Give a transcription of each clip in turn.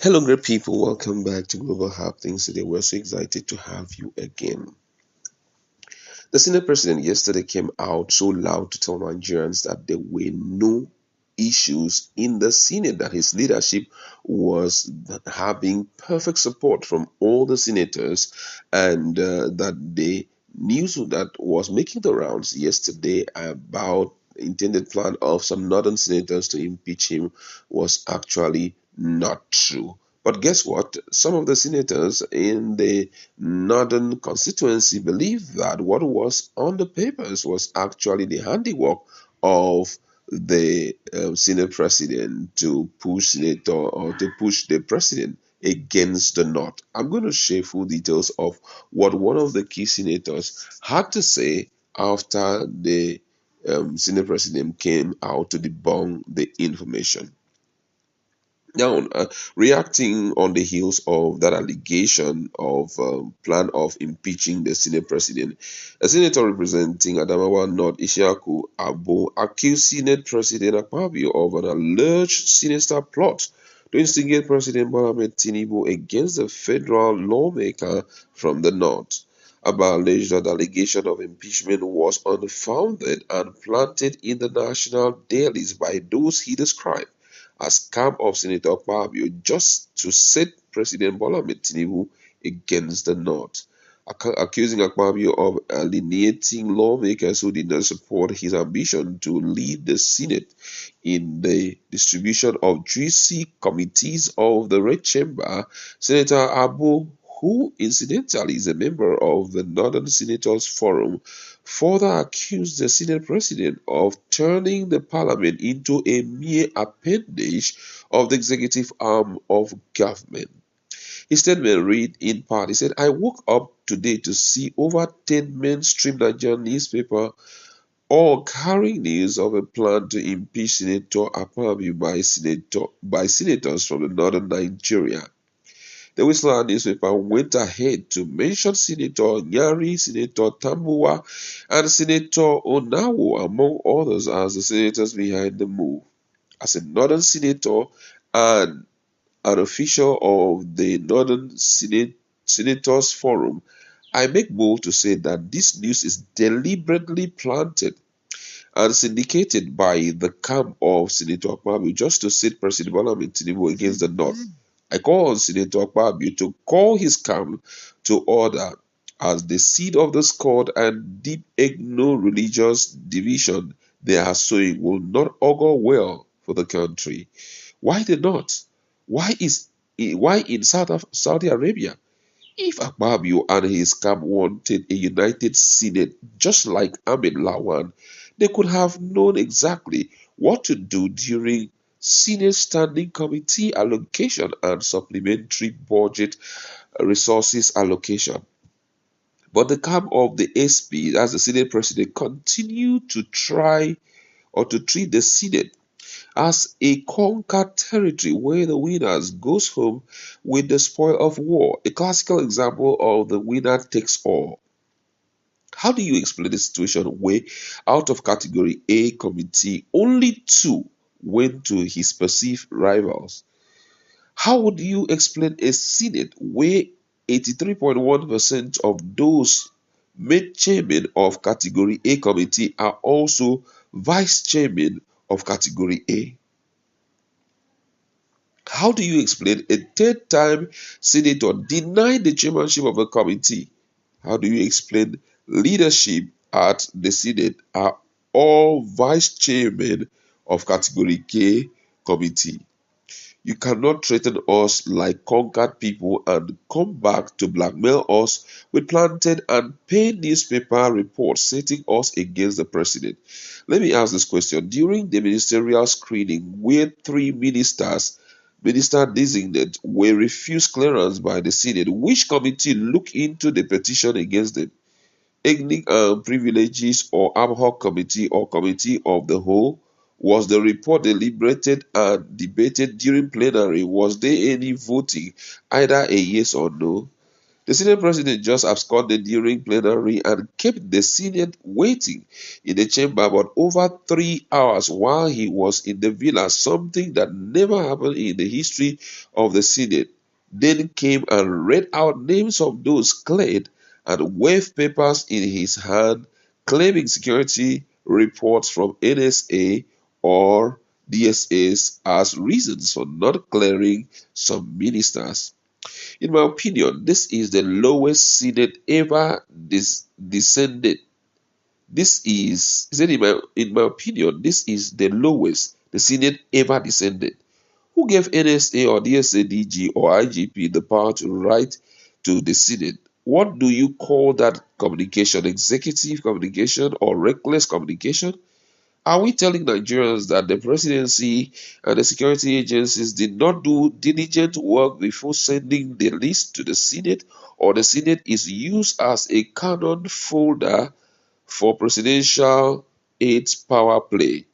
Hello, great people. Welcome back to Global Happenings. Today, we're so excited to have you again. The Senate president yesterday came out so loud to tell Nigerians that there were no issues in the Senate, that his leadership was having perfect support from all the senators, and that the news that was making the rounds yesterday about intended plan of some northern senators to impeach him was actually not true. But guess what? Some of the senators in the northern constituency believe that what was on the papers was actually the handiwork of the Senate president to push senator or to push the president against the North. I'm going to share full details of what one of the key senators had to say after the Senate president came out to debunk the information. Now, reacting on the heels of that allegation of plan of impeaching the Senate president, a senator representing Adamawa North, Ishaku Abo, accused Senate President Akpabio of an alleged sinister plot to instigate President Bola Ahmed Tinubu against the federal lawmaker from the North. Aba alleged that the allegation of impeachment was unfounded and planted in the national dailies by those he described as camp of Senator Akpabio just to set President Bola Ahmed Tinubu against the North, accusing Akpabio of alienating lawmakers who did not support his ambition to lead the Senate in the distribution of juicy committees of the Red Chamber. Senator Abu, who incidentally is a member of the Northern Senators Forum, further accused the Senate president of turning the parliament into a mere appendage of the executive arm of government. His statement read in part, he said, I woke up today to see over 10 mainstream Nigerian newspapers all carrying news of a plan to impeach Senator Akpabio by senators from the northern Nigeria. The Whistler newspaper went ahead to mention Senator Nyari, Senator Tambuwa, and Senator Onawo, among others, as the senators behind the move. As a northern senator and an official of the Northern Senators Forum, I make bold to say that this news is deliberately planted and syndicated by the camp of Senator Akpabio just to set President Bola Ahmed Tinubu against the North. I call on Senator Akpabio to call his camp to order, as the seed of discord and deep ethno-religious division they are sowing will not augur well for the country. Why the North? Why in Saudi Arabia? If Akpabio and his camp wanted a united Senate just like Ahmed Lawan, they could have known exactly what to do during Senate Standing Committee allocation and supplementary budget resources allocation. But the camp of the SP, as the Senate President, continued to try or to treat the Senate as a conquered territory where the winners goes home with the spoil of war, a classical example of the winner takes all. How do you explain the situation where out of category A committee only two went to his perceived rivals? How would you explain a Senate where 83.1% of those made chairman of category A committee are also vice chairman of category A? How do you explain a third time senator denied the chairmanship of a committee? How do you explain leadership at the Senate are all vice chairmen of category K committee? You cannot threaten us like conquered people and come back to blackmail us with planted and paid newspaper reports setting us against the president. Let me ask this question. During the ministerial screening, where three minister designate were refused clearance by the Senate, which committee looked into the petition against them? Ethnic privileges or ad hoc committee or committee of the whole? Was the report deliberated and debated during plenary? Was there any voting, either a yes or no? The Senate president just absconded during plenary and kept the Senate waiting in the chamber about over 3 hours while he was in the villa, something that never happened in the history of the Senate. Then came and read out names of those cleared and waved papers in his hand, claiming security reports from NSA or DSAs as reasons for not clearing some ministers. In my opinion, this is the lowest Senate ever descended. In my opinion, this is the lowest the Senate ever descended. Who gave NSA or DSA DG or IGP the power to write to the Senate? What do you call that communication? Executive communication or reckless communication? Are we telling Nigerians that the presidency and the security agencies did not do diligent work before sending the list to the Senate, or the Senate is used as a cannon folder for presidential aides power play?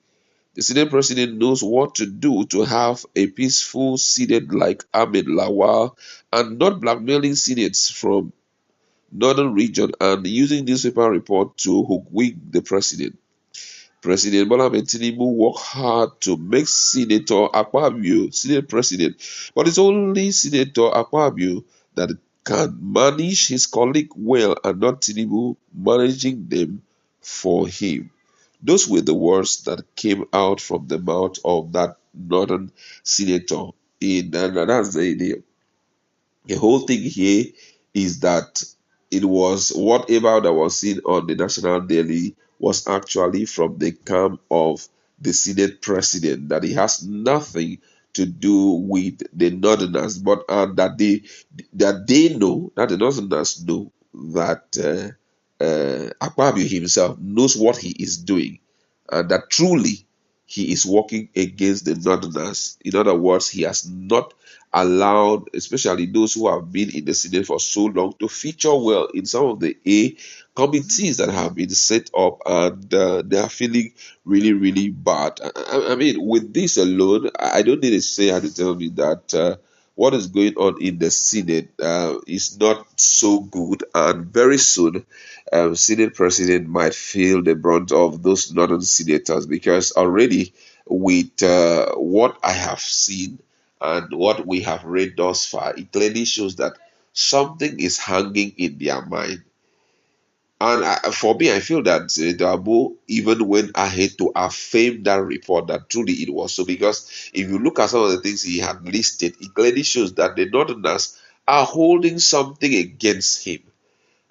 The Senate president knows what to do to have a peaceful Senate like Ahmed Lawal and not blackmailing senates from northern region and using newspaper report to hoodwink the president. President Bola Ahmed Tinubu worked hard to make Senator Akpabio Senate President, but it's only Senator Akpabio that can manage his colleague well and not Tinubu managing them for him. Those were the words that came out from the mouth of that northern senator. And that's the idea. The whole thing here is that it was whatever that was seen on the national daily was actually from the camp of the Senate president, that it has nothing to do with the northerners, but that they know, that the northerners know that Akpabio himself knows what he is doing, and that truly he is working against the northerners. In other words, he has not allowed, especially those who have been in the Senate for so long, to feature well in some of the A committees that have been set up, and they are feeling really, really bad. I mean, with this alone, I don't need to say how to tell me that what is going on in the Senate is not so good, and very soon, Senate president might feel the brunt of those northern senators, because already with what I have seen and what we have read thus far, it clearly shows that something is hanging in their mind. And for me, I feel that Senator Abu even went ahead to affirm that report that truly it was so. Because if you look at some of the things he had listed, it clearly shows that the Northerners are holding something against him,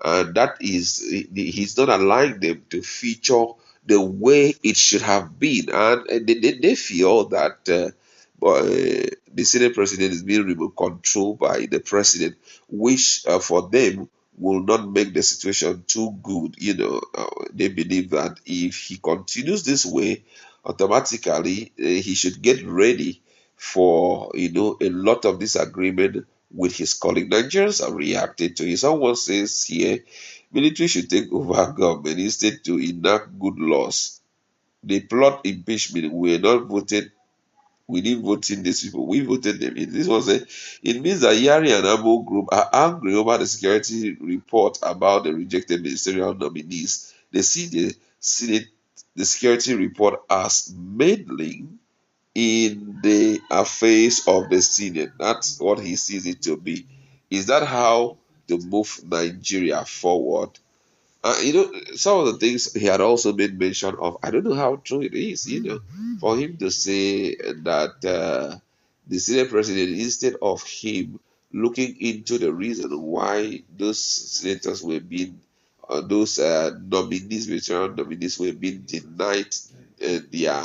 and that is he's not allowing them to feature the way it should have been, and they feel that the Senate president is being remote controlled by the president, which for them will not make the situation too good. They believe that if he continues this way, automatically he should get ready for a lot of disagreement with his colleague. Nigerians have reacted to it. Someone says here, military should take over government instead to enact good laws. They plot impeachment. We are not voted. We didn't vote in these people. We voted them in. This was it means that Yari and Abo group are angry over the security report about the rejected ministerial nominees. They see the security report as meddling in the affairs of the Senate. That's what he sees it to be. Is that how to move Nigeria forward? Some of the things he had also made mention of, I don't know how true it is, for him to say that the Senate president, instead of him looking into the reason why those senators were being, those nominees, veteran nominees, were being denied their,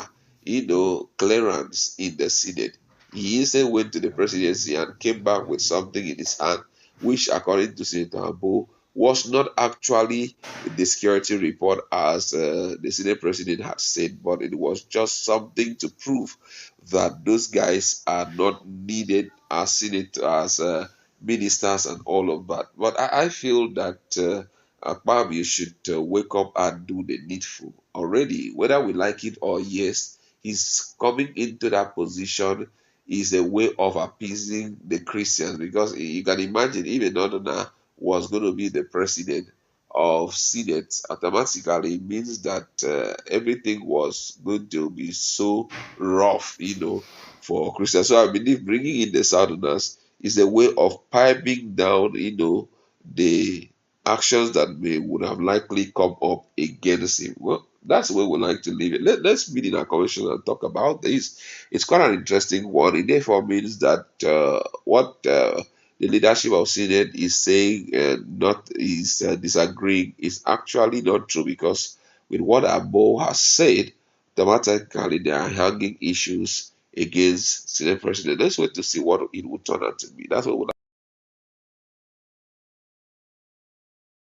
clearance in the Senate. He instead went to the presidency and came back with something in his hand, which, according to Senator Abo, was not actually the security report as the Senate president had said, but it was just something to prove that those guys are not needed as senators, as ministers, and all of that. But I feel that Akpabio should wake up and do the needful already, whether we like it or yes. He's coming into that position is a way of appeasing the Christians, because you can imagine if a northerner was going to be the president of Senate, automatically means that everything was going to be so rough, for Christians. So I believe bringing in the Southerners is a way of piping down, the actions that may would have likely come up against him. Well, that's the way we like to leave it. Let's meet in our conversation and talk about this. It's quite an interesting one. It therefore means that what the leadership of Senate is saying and not is disagreeing is actually not true, because with what Abo has said, automatically there are hanging issues against Senate President. Let's wait to see what it will turn out to be. That's what we'll